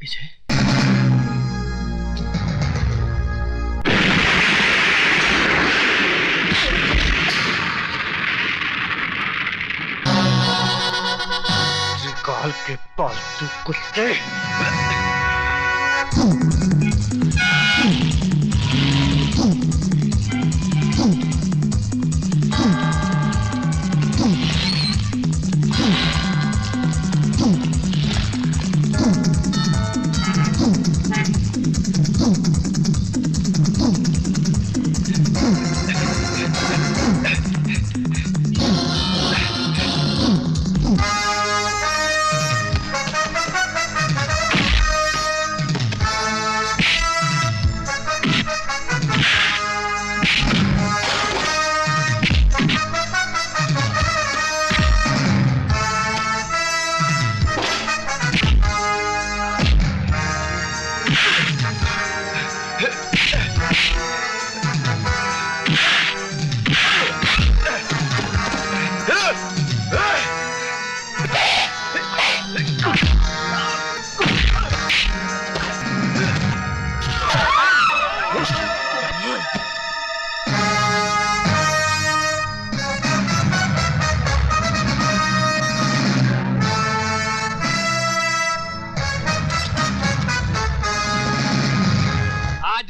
विजय, त्रिकाल के पालतू कुत्ते।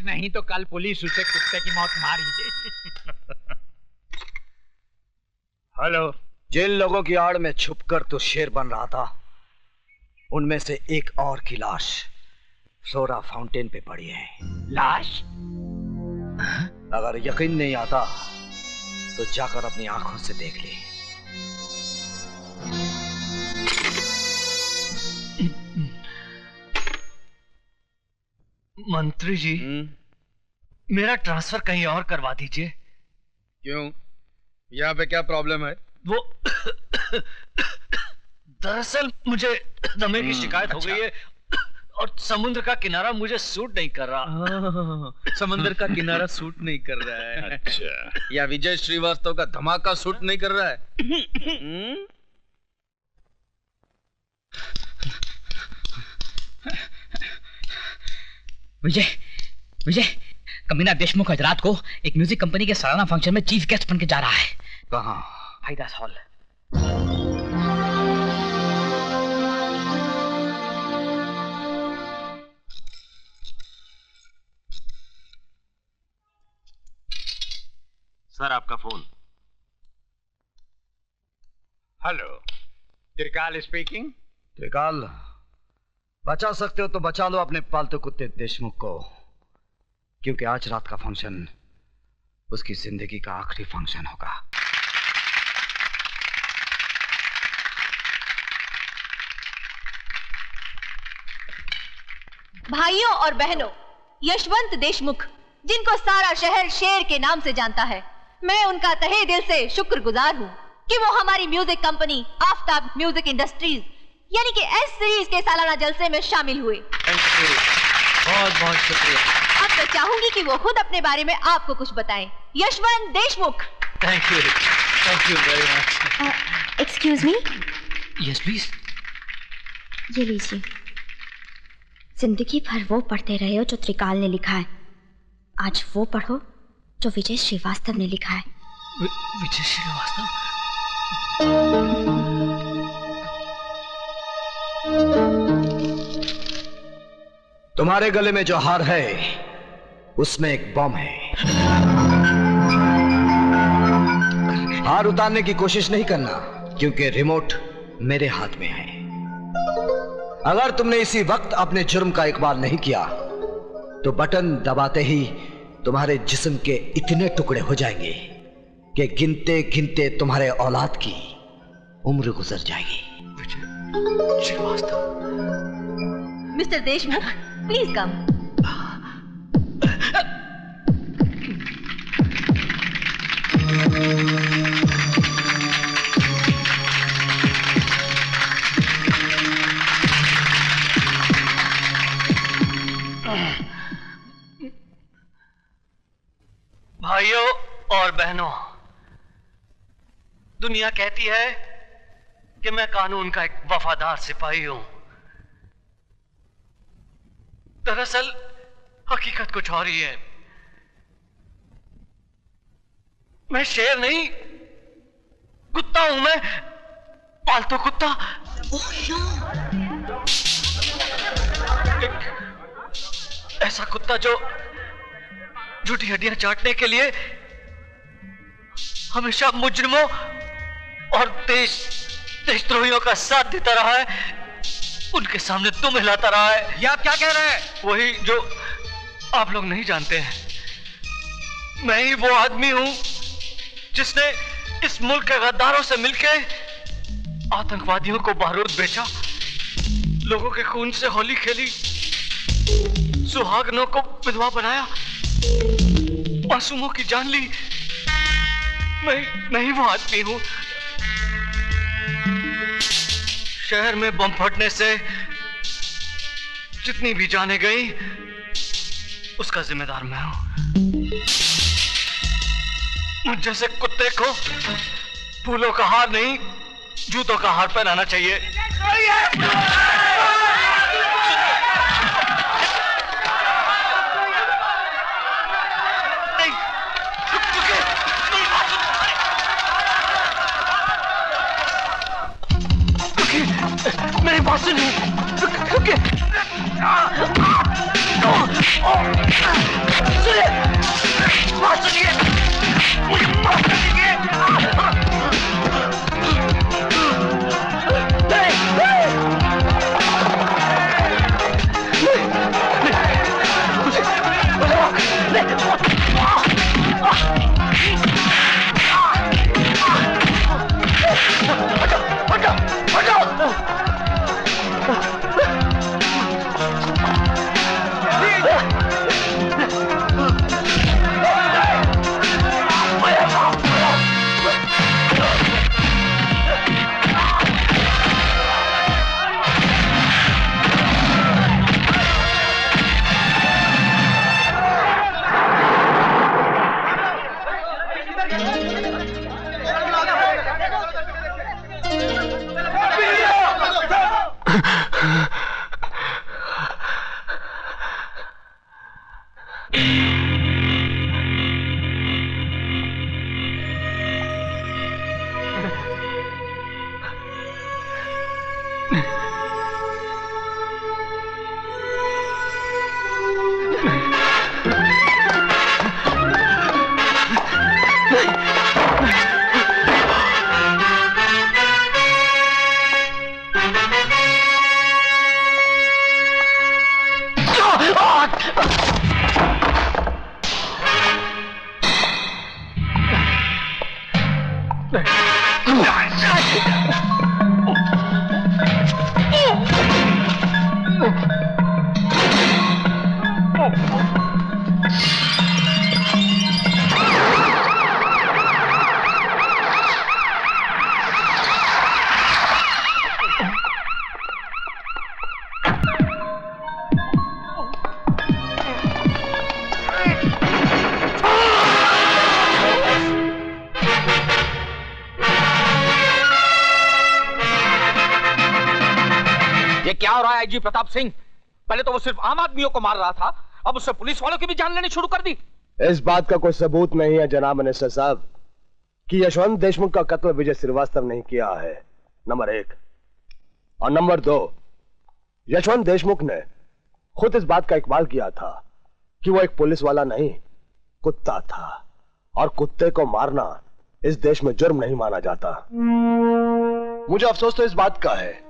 नहीं तो कल पुलिस उसे कुत्ते की मौत मार ही देगी। हेलो। जिन लोगों की आड़ में छुपकर तो शेर बन रहा था, उनमें से एक और की लाश फ्लोरा फाउंटेन पे पड़ी है। लाश? अगर यकीन नहीं आता तो जाकर अपनी आंखों से देख ले। मंत्री जी, मेरा ट्रांसफर कहीं और करवा दीजिए। क्यों? यहाँ पे क्या प्रॉब्लम है? वो दरअसल मुझे दमे की शिकायत हो गई है और समुद्र का किनारा मुझे सूट नहीं कर रहा। समंदर का किनारा सूट नहीं कर रहा है। अच्छा। या विजय श्रीवास्तव का धमाका सूट नहीं कर रहा है? विजय, विजय, कमीना देशमुख आज रात को एक म्यूजिक कंपनी के सालाना फंक्शन में चीफ गेस्ट बन के जा रहा है। कहाँ? हाइदास हॉल। सर, आपका फोन। हेलो, त्रिकाल स्पीकिंग। त्रिकाल, बचा सकते हो तो बचा लो अपने पालतू कुत्ते देशमुख को, क्योंकि आज रात का फंक्शन उसकी जिंदगी का आखिरी फंक्शन होगा। भाइयों और बहनों, यशवंत देशमुख, जिनको सारा शहर शेर के नाम से जानता है, मैं उनका तहे दिल से शुक्रगुजार हूँ कि वो हमारी music company Aftab music industries यानी कि एस सीरीज के सालाना जलसे में शामिल हुए। बहुत बहुत शुक्रिया। अब मैं चाहूंगी कि वो खुद अपने बारे में आपको कुछ बताएं। Yashwant Deshmukh. Thank you very much. Excuse me. Yes please. ये लीजिए। जिंदगी भर वो पढ़ते रहे हो जो त्रिकाल ने लिखा है, आज वो पढ़ो जो विजय श्रीवास्तव ने लिखा है। विजय श्रीवास्तव? तुम्हारे गले में जो हार है उसमें एक बम है। हार उतारने की कोशिश नहीं करना, क्योंकि रिमोट मेरे हाथ में है। अगर तुमने इसी वक्त अपने जुर्म का इकबाल नहीं किया तो बटन दबाते ही तुम्हारे जिस्म के इतने टुकड़े हो जाएंगे कि गिनते गिनते तुम्हारे औलाद की उम्र गुजर जाएगी। Shrivastava. Mister Deshmukh, please come. भाइयों और बहनों, दुनिया कहती है कि मैं कानून का एक वफादार सिपाही हूं, दरअसल हकीकत कुछ और ही है। मैं शेर नहीं, कुत्ता हूं मैं, पालतू कुत्ता। एक ऐसा कुत्ता जो झूठी हड्डियां चाटने के लिए हमेशा मुजरिमों और देशद्रोहियों का साथ देता रहा है, उनके सामने दुम हिलाता रहा है। ये आप क्या कह रहे हैं? वही जो आप लोग नहीं जानते हैं। मैं ही वो आदमी हूं जिसने इस मुल्क के गद्दारों से मिलकर आतंकवादियों को बारूद बेचा, लोगों के खून से होली खेली, सुहागनों को विधवा बनाया, मासूमों की जान ली। मैं ही वो आदमी हूं। शहर में बम फटने से जितनी भी जाने गई, उसका जिम्मेदार मैं हूं। मुझ जैसे कुत्ते को फूलों का हार नहीं, जूतों का हार पहनाना चाहिए। मेरी बात सुनिए, रुकिए, सुनिए, बात सुनिए, मुझे माफ कर दीजिए। क्या हो रहा है आईजी प्रताप सिंह? पहले तो वो सिर्फ आम आदमियों को मार रहा था, अब उससे पुलिस वालों की भी जान लेनी शुरू कर दी। इस बात का कोई सबूत नहीं है जनाब मिनिस्टर साहब कि यशवंत देशमुख का कत्ल विजय श्रीवास्तव नहीं किया है, नंबर 1। और नंबर 2, यशवंत देशमुख ने खुद इस बात का इकबाल किया था कि वो एक पुलिस वाला नहीं, कुत्ता था, और कुत्ते को मारना इस देश में जुर्म नहीं माना जाता। मुझे अफसोस तो इस बात का है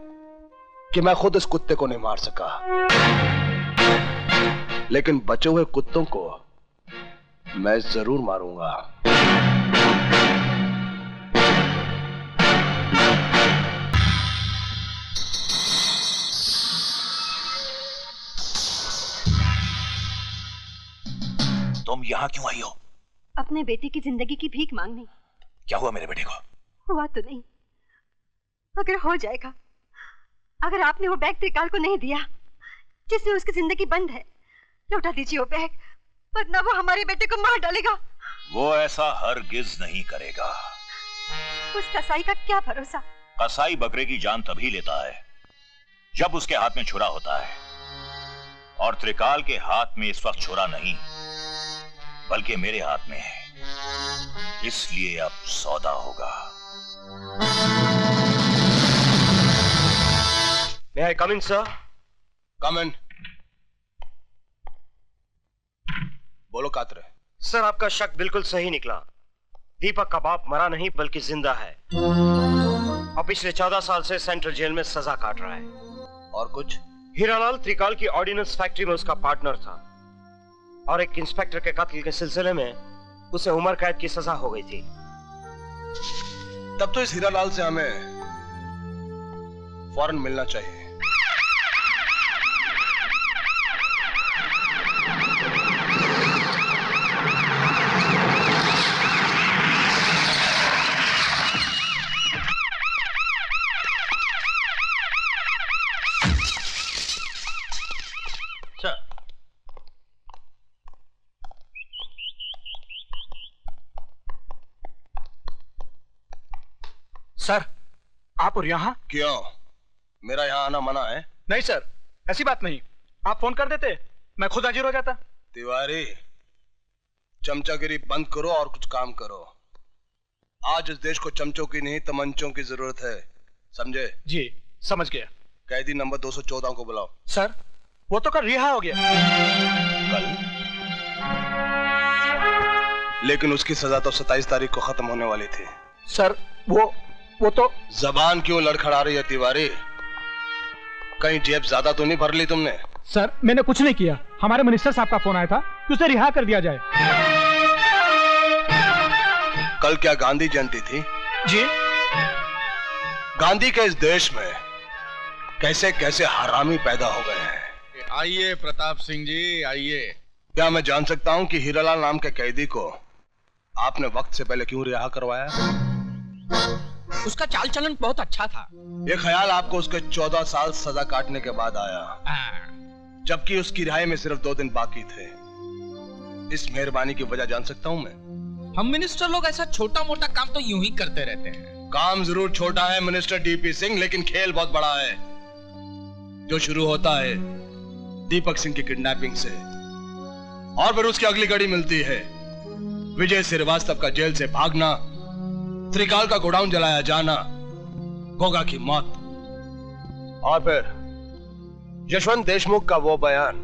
कि मैं खुद इस कुत्ते को नहीं मार सका, लेकिन बचे हुए कुत्तों को मैं जरूर मारूंगा। तुम यहाँ क्यों आई हो? अपने बेटे की जिंदगी की भीख मांगने। क्या हुआ मेरे बेटे को? हुआ तो नहीं, अगर हो जाएगा। अगर आपने वो बैग त्रिकाल को नहीं दिया जिससे उसकी जिंदगी बंद है, लौटा दीजिए वो बैग, वरना वो हमारे बेटे को मार डालेगा। वो ऐसा हरगिज नहीं करेगा। उस कसाई का क्या भरोसा? कसाई बकरे की जान तभी लेता है जब उसके हाथ में छुरा होता है। और त्रिकाल के हाथ में इस वक्त छुरा नहीं बल्कि मेरे हाथ में है, इसलिए अब सौदा होगा। May I come in, sir? Come in. बोलो कातरे। सर, आपका शक बिल्कुल सही निकला। दीपक का बाप मरा नहीं बल्कि जिंदा है और पिछले 14 साल से सेंट्रल जेल में सजा काट रहा है। और कुछ? हीरालाल त्रिकाल की ऑर्डिनेंस फैक्ट्री में उसका पार्टनर था और एक इंस्पेक्टर के कत्ल के सिलसिले में उसे उम्र कैद की सजा हो गई थी। तब तो इस हीरालाल से हमें फौरन मिलना चाहिए। सर, आप और यहाँ? क्यों? मेरा यहाँ आना मना है? नहीं सर, ऐसी बात नहीं। आप फोन कर देते, मैं खुद हाजिर हो जाता। तिवारी, चमचागिरी बंद करो और कुछ काम करो। आज इस देश को चमचों की नहीं तमंचों की जरूरत है, समझे? जी, समझ गया। कैदी नंबर 214 को बुलाओ। सर, वो तो कल रिहा हो गया। कल? लेकिन उसकी सजा तो 27 तारीख को खत्म होने वाली थी। सर, वो तो। जबान क्यों लड़खड़ा रही है तिवारी? कहीं जेब ज्यादा तो नहीं भर ली तुमने? सर, मैंने कुछ नहीं किया। हमारे मिनिस्टर साहब का फोन आया था कि उसे रिहा कर दिया जाए। कल क्या गांधी जयंती थी? जी। गांधी के इस देश में कैसे कैसे हरामी पैदा हो गए हैं। आइए प्रताप सिंह जी, आइए। क्या मैं जान सकता हूं कि हीरालाल नाम के कैदी को आपने वक्त से पहले क्यों रिहा करवाया? उसका चाल चलन बहुत अच्छा था। ये ख्याल आपको उसके 14 साल सजा काटने के बाद आया, जबकि उसकी रिहाई में सिर्फ 2 दिन बाकी थे। इस मेहरबानी की वजह जान सकता हूं मैं? हम मिनिस्टर लोग ऐसा छोटा मोटा काम तो यूं ही करते रहते हैं। काम जरूर छोटा है मिनिस्टर डीपी सिंह, लेकिन खेल बहुत बड़ा है, जो शुरू होता है दीपक सिंह की किडनैपिंग से और फिर उसकी अगली कड़ी मिलती है विजय श्रीवास्तव का जेल से भागना, त्रिकाल का गोडाउन जलाया जाना, गोगा की मौत और फिर यशवंत देशमुख का वो बयान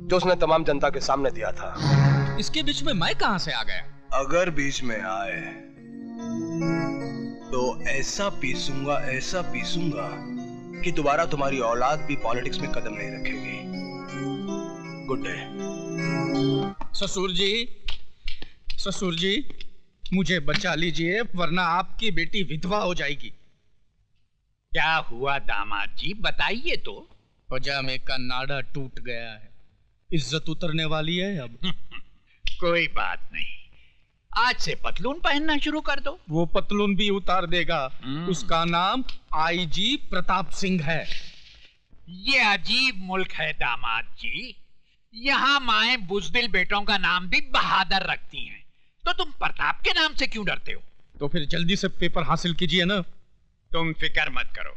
जो उसने तमाम जनता के सामने दिया था। इसके बीच में मैं कहां से आ गया? अगर बीच में आए तो ऐसा पीसूंगा कि दोबारा तुम्हारी औलाद भी पॉलिटिक्स में कदम नहीं रखेगी। Good day. ससुर जी, मुझे बचा लीजिए वरना आपकी बेटी विधवा हो जाएगी। क्या हुआ दामाद जी, बताइए तो। पजामे का नाड़ा टूट गया है, इज्जत उतरने वाली है अब। कोई बात नहीं, आज से पतलून पहनना शुरू कर दो। वो पतलून भी उतार देगा। उसका नाम आईजी प्रताप सिंह है। ये अजीब मुल्क है दामाद जी, यहाँ माएं बुजदिल बेटों का नाम भी बहादुर रखती हैं, तो तुम प्रताप के नाम से क्यों डरते हो? तो फिर जल्दी से पेपर हासिल कीजिए ना। तुम फिक्र मत करो,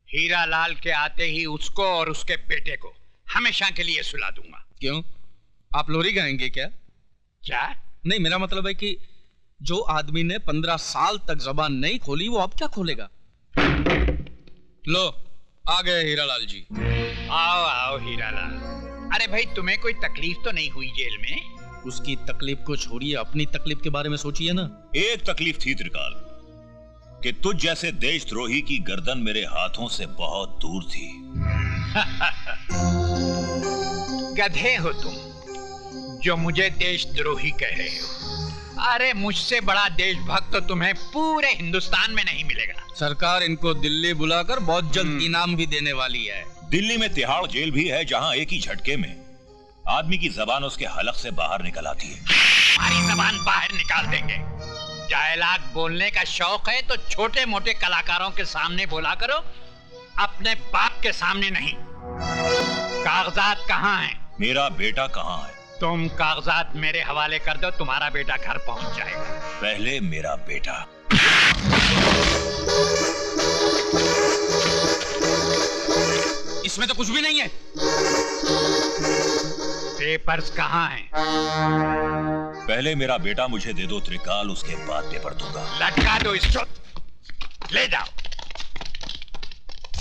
हीरालाल के आते ही उसको और उसके बेटे को हमेशा के लिए सुला दूंगा। क्यों, आप लोरी गाएंगे क्या? क्या? नहीं, मेरा मतलब है कि जो आदमी ने 15 साल तक जबान नहीं खोली वो अब क्या खोलेगा? लो, आ गए हीरालाल जी। आओ आओ हीरालाल। अरे भाई, तुम्हें कोई तकलीफ तो नहीं हुई जेल में? उसकी तकलीफ को छोड़िए, अपनी तकलीफ के बारे में सोचिए ना। एक तकलीफ थी त्रिकाल कि तुझ जैसे देशद्रोही की गर्दन मेरे हाथों से बहुत दूर थी। गधे हो तुम जो मुझे देशद्रोही कह रहे हो। अरे मुझसे बड़ा देशभक्त तो तुम्हें पूरे हिंदुस्तान में नहीं मिलेगा। सरकार इनको दिल्ली बुलाकर बहुत जल्द इनाम भी देने वाली है। दिल्ली में तिहाड़ जेल भी है, जहां एक ही झटके में आदमी की जबान उसके हलक से बाहर निकल आती है। हमारी जबान बाहर निकाल देंगे। डायलॉग बोलने का शौक है तो छोटे मोटे कलाकारों के सामने बोला करो, अपने बाप के सामने नहीं। कागजात कहाँ हैं? मेरा बेटा कहाँ है? तुम कागजात मेरे हवाले कर दो, तुम्हारा बेटा घर पहुंच जाएगा। पहले मेरा बेटा। इसमें तो कुछ भी नहीं है। पेपर्स कहाँ हैं? पहले मेरा बेटा मुझे दे दो त्रिकाल, उसके बाद पेपर दूंगा। लटका दो इसको, ले जाओ।